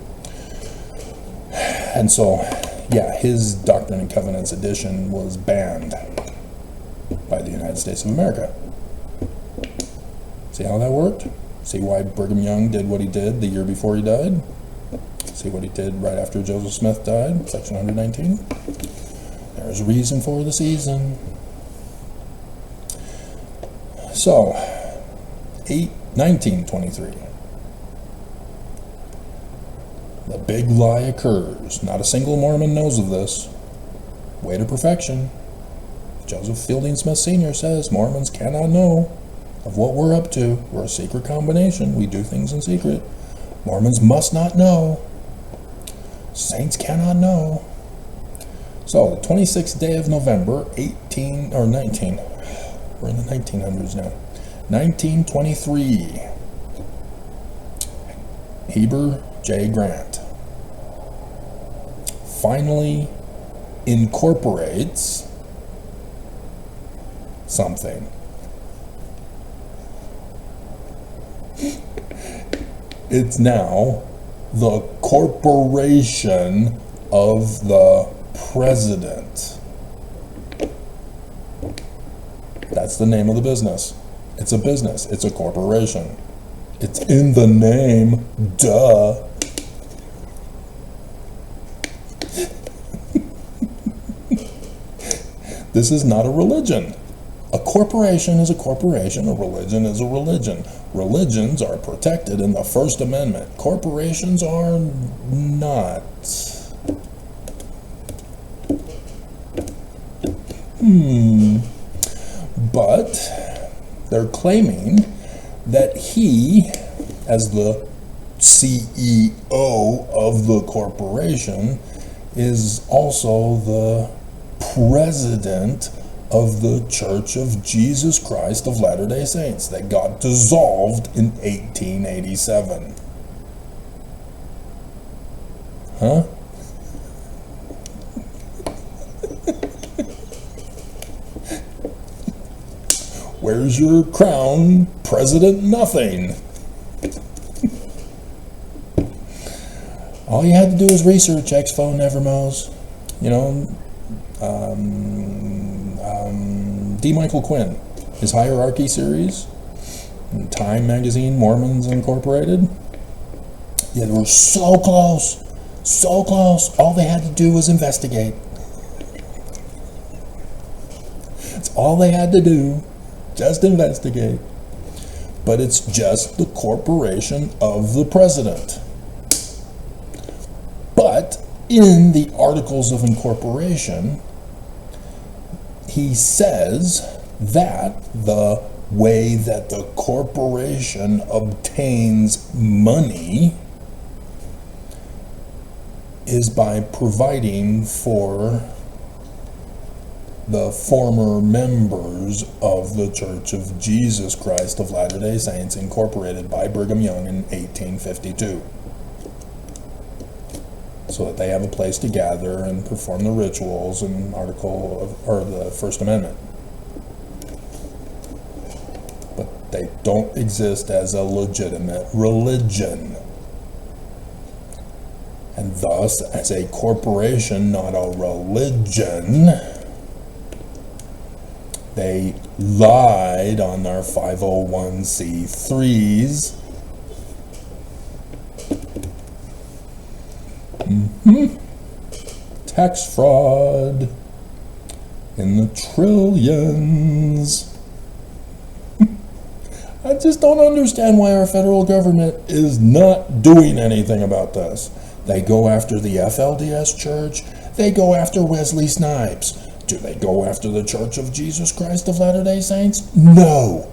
And so, yeah, his Doctrine and Covenants edition was banned by the United States of America. See how that worked? See why Brigham Young did what he did the year before he died? See what he did right after Joseph Smith died, Section 119? There's a reason for the season. So, 1923. The big lie occurs. Not a single Mormon knows of this. Way to perfection. Joseph Fielding Smith Sr. says Mormons cannot know of what we're up to. We're a secret combination. We do things in secret. Mormons must not know. Saints cannot know. So, the 26th day of November, 19, we're in the 1900s now, 1923. Heber J. Grant finally incorporates something. It's now the corporation of the president. That's the name of the business. It's a business. It's a corporation. It's in the name. Duh. This is not a religion. A corporation is a corporation. A religion is a religion. Religions are protected in the First Amendment. Corporations are not. But they're claiming that he, as the CEO of the corporation, is also the president of the Church of Jesus Christ of Latter-day Saints that got dissolved in 1887. Huh? Where's your crown, President Nothing? All you had to do is research Expo Nevermos, D. Michael Quinn, his Hierarchy series, Time Magazine, Mormons Incorporated. Yeah, they were so close, so close. All they had to do was investigate. That's all they had to do, just investigate. But it's just the corporation of the president. But in the Articles of Incorporation, he says that the way that the corporation obtains money is by providing for the former members of the Church of Jesus Christ of Latter-day Saints, incorporated by Brigham Young in 1852. So that they have a place to gather and perform the rituals and the First Amendment. But they don't exist as a legitimate religion. And thus, as a corporation, not a religion, they lied on their 501c3s. Tax fraud in the trillions. I just don't understand why our federal government is not doing anything about this. They go after the FLDS Church. They go after Wesley Snipes. Do they go after the Church of Jesus Christ of Latter-day Saints? No.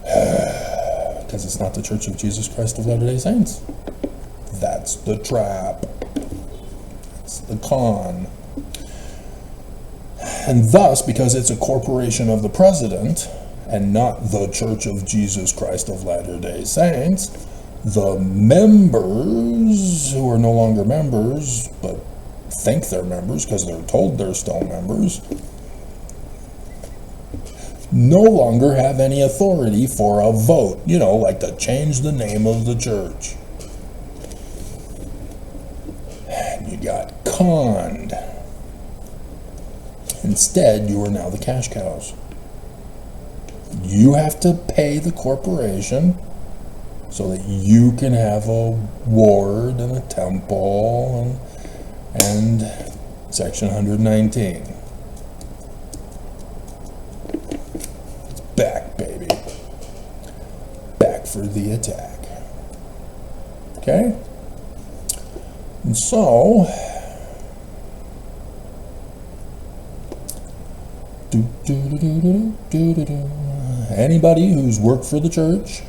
Because it's not the Church of Jesus Christ of Latter-day Saints. That's the trap. That's the con. And thus, because it's a corporation of the president and not the Church of Jesus Christ of Latter-day Saints, the members who are no longer members, but think they're members because they're told they're still members, no longer have any authority for a vote, like to change the name of the church. And you got conned. Instead, you are now the cash cows. You have to pay the corporation so that you can have a ward and a temple and Section 119. It's back, baby. Back for the attack. Okay? And so, anybody who's worked for the church,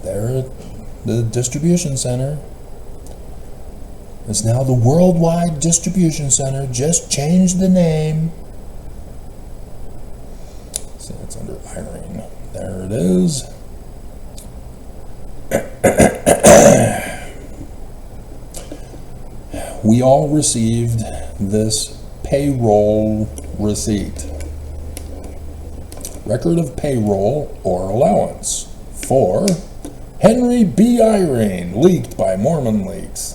they're at the distribution center. It's now the Worldwide Distribution Center. Just changed the name. See, it's under Irene. There it is. We all received this payroll receipt. Record of payroll or allowance for Henry B. Irene, leaked by Mormon Leaks.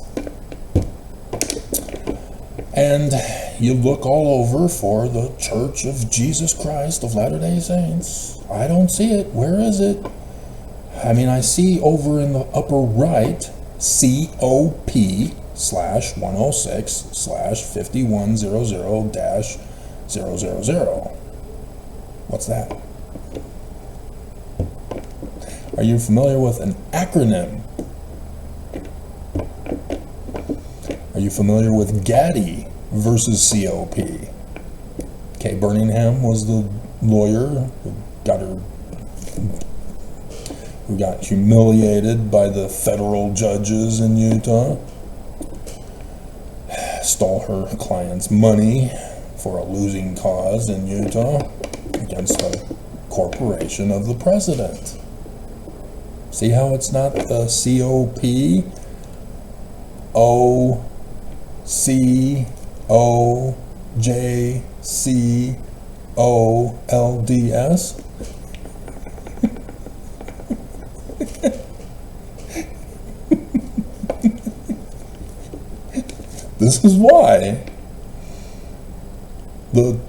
And you look all over for the Church of Jesus Christ of Latter-day Saints. I don't see it. Where is it? I mean, I see over in the upper right, COP/106/5100-000. What's that? Are you familiar with an acronym? Are you familiar with Gaddy versus COP? Kay Birmingham was the lawyer who got humiliated by the federal judges in Utah, stole her client's money for a losing cause in Utah against the corporation of the president. See how it's not the COPOCOJCOLDS? This is why the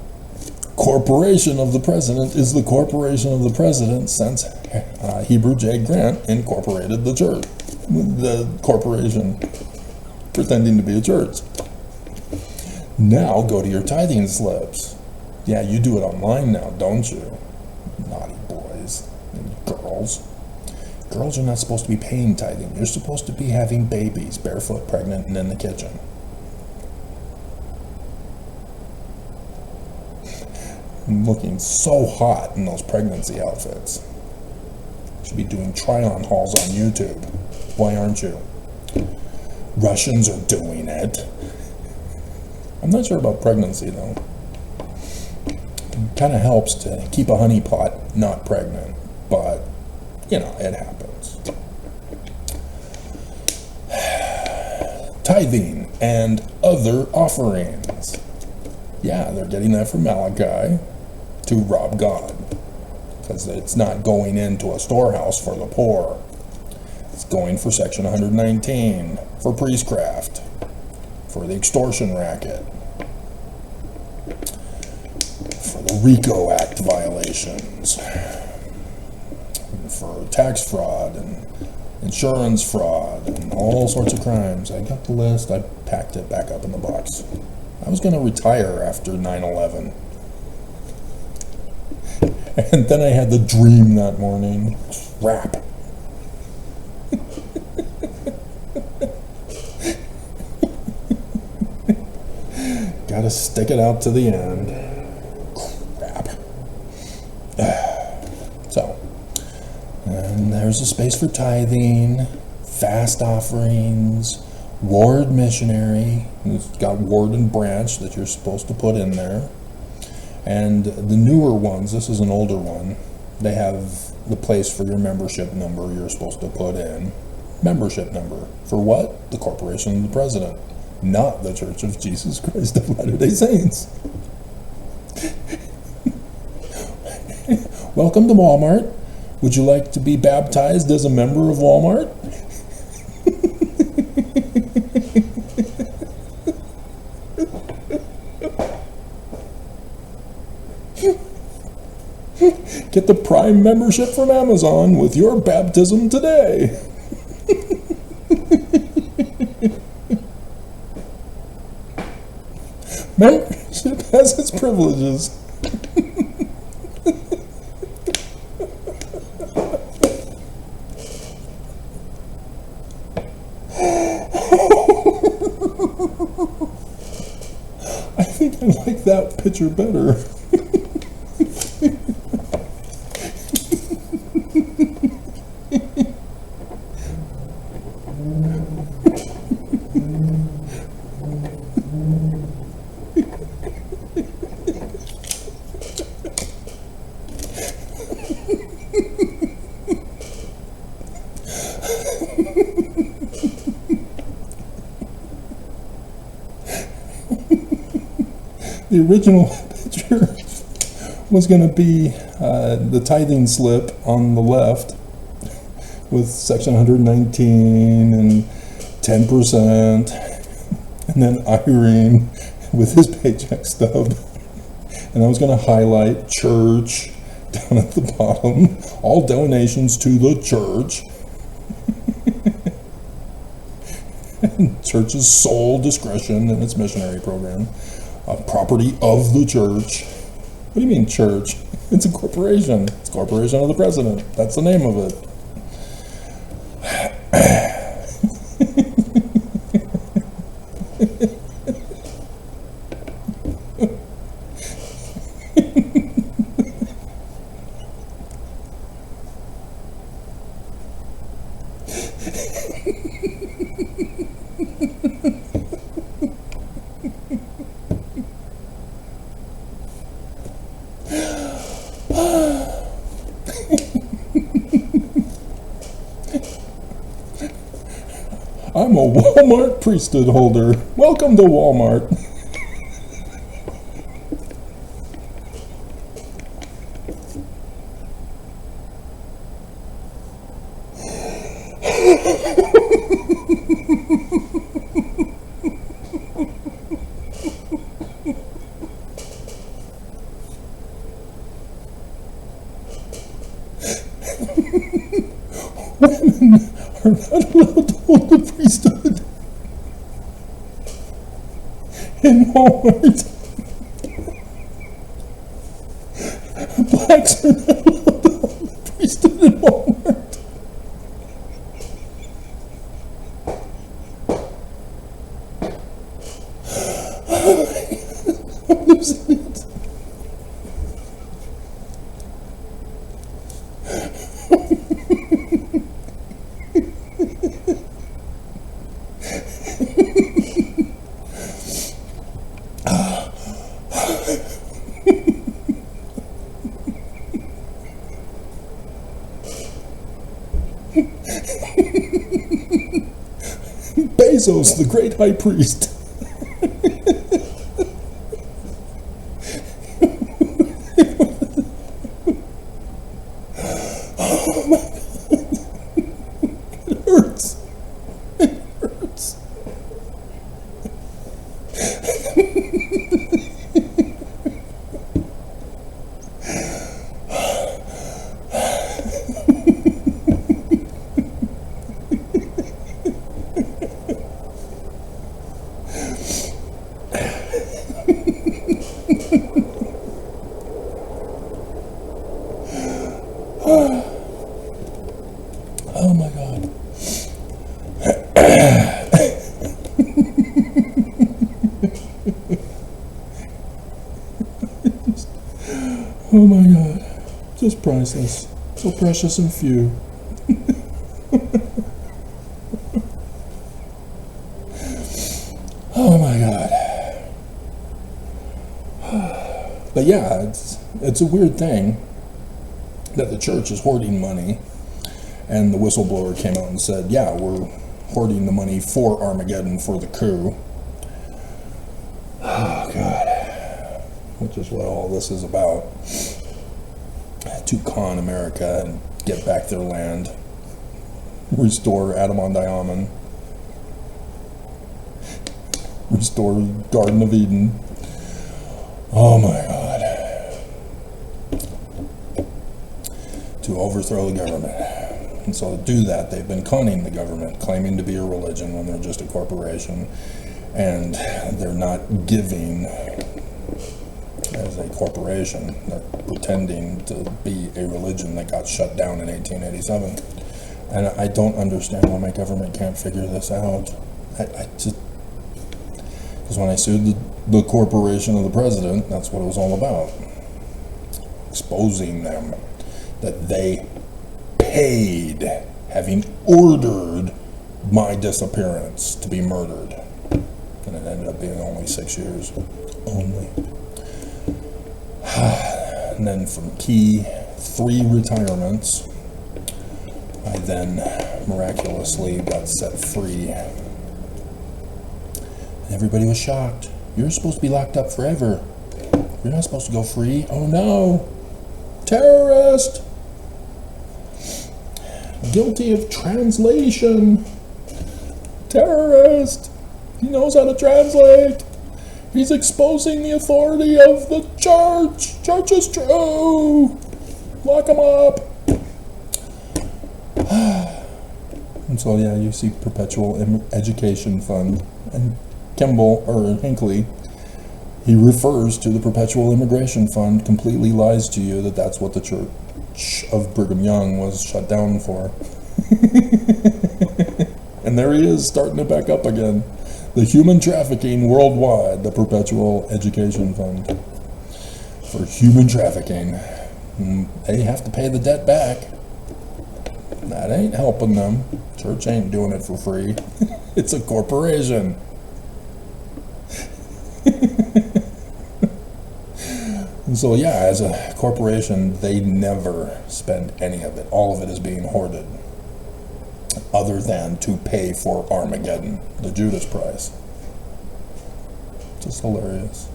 corporation of the president is the corporation of the president, since Hebrew J. Grant incorporated the church, the corporation pretending to be a church. Now go to your tithing slips. Yeah, you do it online now, don't you? Naughty boys and girls. Girls are not supposed to be paying tithing. You're supposed to be having babies, barefoot, pregnant, and in the kitchen. Looking so hot in those pregnancy outfits. Should be doing try-on hauls on YouTube. Why aren't you? Russians are doing it. I'm not sure about pregnancy though. It kind of helps to keep a honeypot not pregnant, but you know, it happens. Tithing and other offerings. Yeah, they're getting that from Malachi to rob God, because it's not going into a storehouse for the poor. It's going for Section 119, for priestcraft, for the extortion racket, for the RICO Act violations, for tax fraud and insurance fraud and all sorts of crimes. I got the list. I packed it back up in the box. I was going to retire after 9/11. And then I had the dream that morning. Crap. Gotta stick it out to the end. Crap. So, and there's a space for tithing, fast offerings, ward missionary. It's got ward and branch that you're supposed to put in there. And the newer ones, this is an older one, they have the place for your membership number you're supposed to put in. Membership number. For what? The corporation of the president, not the Church of Jesus Christ of Latter-day Saints. Welcome to Walmart. Would you like to be baptized as a member of Walmart? Get the Prime membership from Amazon with your baptism today. Membership has its privileges. I think I like that picture better. The original picture was going to be the tithing slip on the left with Section 119 and 10%, and then Irene with his paycheck stub. And I was going to highlight church down at the bottom, all donations to the church. And church's sole discretion in its missionary program. Property of the church. What do you mean church? It's a corporation. It's a corporation of the president. That's the name of it. I'm a Walmart priesthood holder. Welcome to Walmart. women are not allowed to hold the priesthood in Walmart. Blacks are not allowed to hold the priesthood in Walmart. I'm losing it. Bezos, the great high priest. Oh my God. It hurts. It hurts. Oh my God. Oh my God. Just priceless. So precious and few. Oh my God. But yeah, it's a weird thing that the church is hoarding money, and the whistleblower came out and said, yeah, we're hoarding the money for Armageddon, for the coup. Oh God. Which is what all this is about. To con America and get back their land. Restore Adam on Diamond. Restore Garden of Eden. Oh my God. To overthrow the government. And so to do that, they've been conning the government, claiming to be a religion when they're just a corporation. And they're not giving as a corporation. They're pretending to be a religion that got shut down in 1887. And I don't understand why my government can't figure this out. I just... Because when I sued the corporation of the president, that's what it was all about. Exposing them. That they paid, having ordered my disappearance to be murdered. And it ended up being only 6 years. Only. And then from key 3 retirements, I then miraculously got set free. Everybody was shocked. You're supposed to be locked up forever. You're not supposed to go free. Oh no. Terrorist. Guilty of translation. Terrorist. He knows how to translate. He's exposing the authority of the church. Church is true. Lock him up. And so yeah, you see Perpetual Education Fund. And Kimball, or Hinckley, he refers to the Perpetual Immigration Fund, completely lies to you that that's what the Church of Brigham Young was shut down for. And there he is, starting it back up again. The human trafficking worldwide, the Perpetual Education Fund. For human trafficking. They have to pay the debt back. That ain't helping them. Church ain't doing it for free. It's a corporation. And so yeah, as a corporation, they never spend any of it. All of it is being hoarded. Other than to pay for Armageddon, the Judas price. Just hilarious.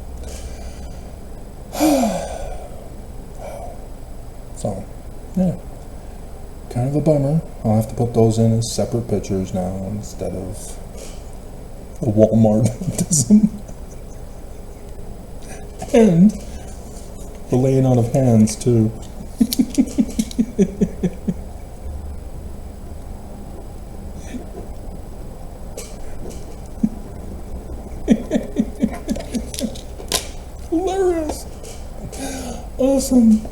So, yeah. Kind of a bummer. I'll have to put those in as separate pictures now instead of the Walmart baptism. And the laying on of hands too. Hilarious. Awesome.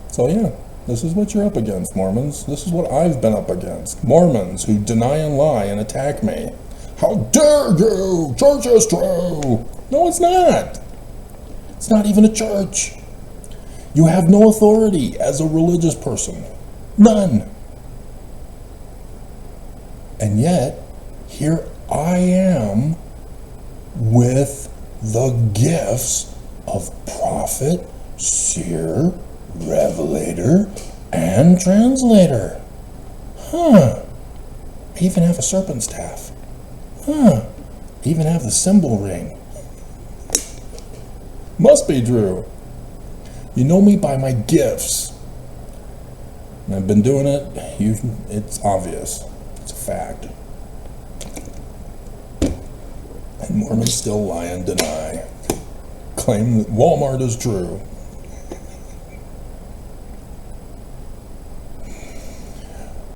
So yeah, this is what you're up against, Mormons. This is what I've been up against. Mormons who deny and lie and attack me. How dare you? Church is true. No, it's not. It's not even a church. You have no authority as a religious person. None. And yet, here I am with the gifts of Prophet, Seer, Revelator, and Translator. Huh. I even have a serpent staff. Huh. I even have the symbol ring. Must be true. You know me by my gifts. And I've been doing it. It's obvious. It's a fact. And Mormons still lie and deny. Claim that Walmart is true.